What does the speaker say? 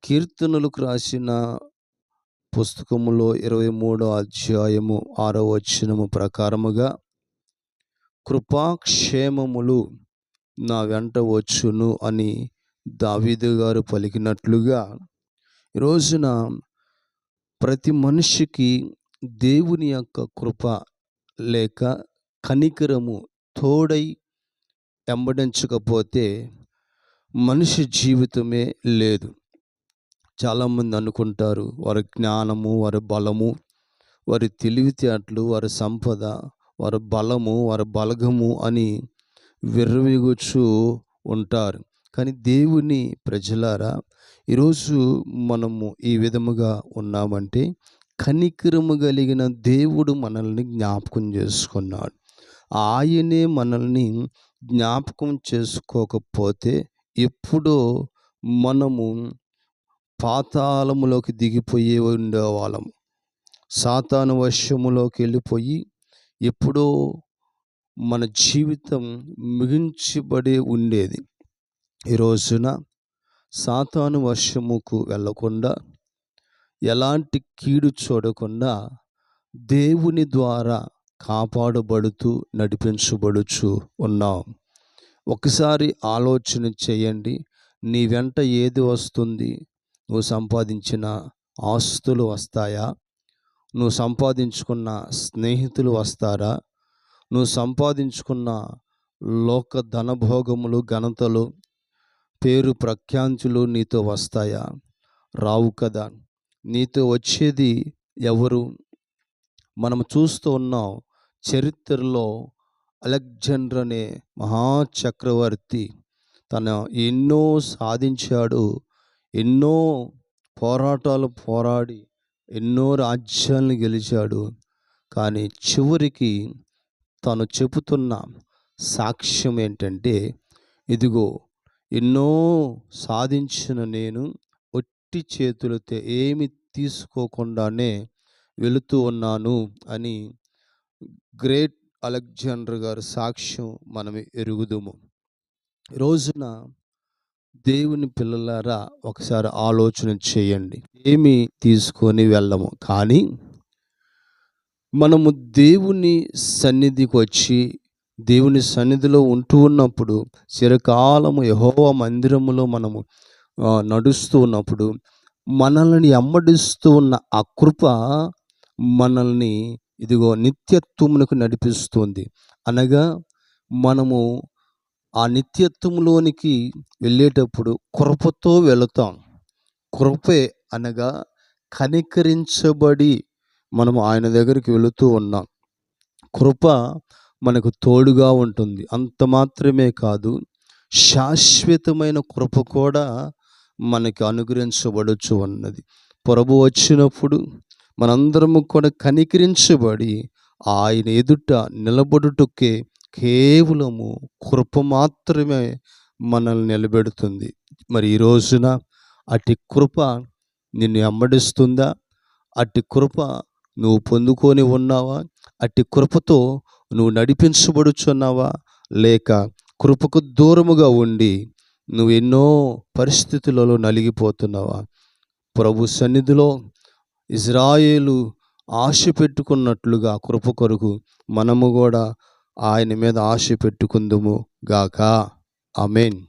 కీర్తనలకు రాసిన పుస్తకములో 23వ అధ్యాయము 6వ వచనము ప్రకారముగా కృపాక్షేమములు నా వెంట వచ్చును అని దావీదు గారు పలికినట్లుగా ఈ రోజున ప్రతి మనిషికి దేవుని యొక్క కృప లేక కనికరము తోడై వెంబడించకపోతే మనిషి జీవితమే లేదు. చాలామంది అనుకుంటారు వారి జ్ఞానము, వారి బలము, వారి తెలివితేటలు, వారి సంపద, వారి బలము, వారి బలగము అని విర్రవీగుచూ ఉంటారు. కానీ దేవుని ప్రజలారా, ఈరోజు మనము ఈ విధముగా ఉన్నామంటే కనికరము కలిగిన దేవుడు మనల్ని జ్ఞాపకం చేసుకున్నాడు. ఆయనే మనల్ని జ్ఞాపకం చేసుకోకపోతే ఎప్పుడో మనము పాతాళములోకి దిగిపోయి ఉండేవాళ్ళము. సాతాను వశములోకి వెళ్ళిపోయి ఎప్పుడో మన జీవితం ముగించబడి ఉండేది. ఈ రోజున సాతాను వశముకు వెళ్ళకుండా, ఎలాంటి కీడు చూడకుండా దేవుని ద్వారా కాపాడబడుతూ నడిపించబడుచు ఉన్నాం. ఒకసారి ఆలోచన చేయండి. నీ వెంట ఏది వస్తుంది? నువ్వు సంపాదించిన ఆస్తులు వస్తాయా? నువ్వు సంపాదించుకున్న స్నేహితులు వస్తారా? నువ్వు సంపాదించుకున్న లోక ధనభోగములు, ఘనతలు, పేరు ప్రఖ్యాతులు నీతో వస్తాయా? రావు కదా. నీతో వచ్చేది ఎవరు? మనం చూస్తూ ఉన్నాం చరిత్రలో అలెగ్జాండర్ అనే మహాచక్రవర్తి తన ఎన్నో సాధించాడు. ఎన్నో పోరాటాలు పోరాడి ఎన్నో రాజ్యాలను గెలిచాడు. కానీ చివరికి తను చెబుతున్న సాక్ష్యం ఏంటంటే, ఇదిగో ఎన్నో సాధించిన నేను ఒట్టి చేతులతో ఏమి తీసుకోకుండానే వెళుతూ ఉన్నాను అని గ్రేట్ అలెగ్జాండర్ గారి సాక్ష్యం మనం ఎరుగుదుము. రోజున దేవుని పిల్లలారా, ఒకసారి ఆలోచన చేయండి. ఏమి తీసుకొని వెళ్ళము, కానీ మనము దేవుని సన్నిధికి వచ్చి దేవుని సన్నిధిలో ఉంటూ ఉన్నప్పుడు, చిరకాలము యెహోవా మందిరములో మనము నడుస్తూ ఉన్నప్పుడు మనల్ని వెంబడిస్తూ ఉన్న ఆ కృప మనల్ని ఇదిగో నిత్యత్వమునకు నడిపిస్తుంది. అనగా మనము ఆ నిత్యత్వంలోనికి వెళ్ళేటప్పుడు కృపతో వెళతాం. కృపే అనగా కనికరించబడి మనము ఆయన దగ్గరికి వెళుతూ ఉన్నాం. కృప మనకు తోడుగా ఉంటుంది. అంత మాత్రమే కాదు, శాశ్వతమైన కృప కూడా మనకి అనుగ్రహించబడుచు ఉన్నది. ప్రభు వచ్చినప్పుడు మనందరము కూడా కనికరించబడి ఆయన ఎదుట నిలబడుటకే కేవలము కృప మాత్రమే మనల్ని నిలబెడుతుంది. మరి ఈ రోజున అట్టి కృప నిన్ను వెంబడిస్తుందా? అట్టి కృప నువ్వు పొందుకొని ఉన్నావా? అట్టి కృపతో నువ్వు నడిపించబడుచున్నావా? లేక కృపకు దూరముగా ఉండి నువ్వు ఎన్నో పరిస్థితులలో నలిగిపోతున్నావా? ప్రభు సన్నిధిలో ఇజ్రాయేలు ఆశ పెట్టుకున్నట్లుగా కృప కొరకు మనము కూడా ఆయన మీద ఆశ పెట్టుకుందుము గాక. ఆమేన్.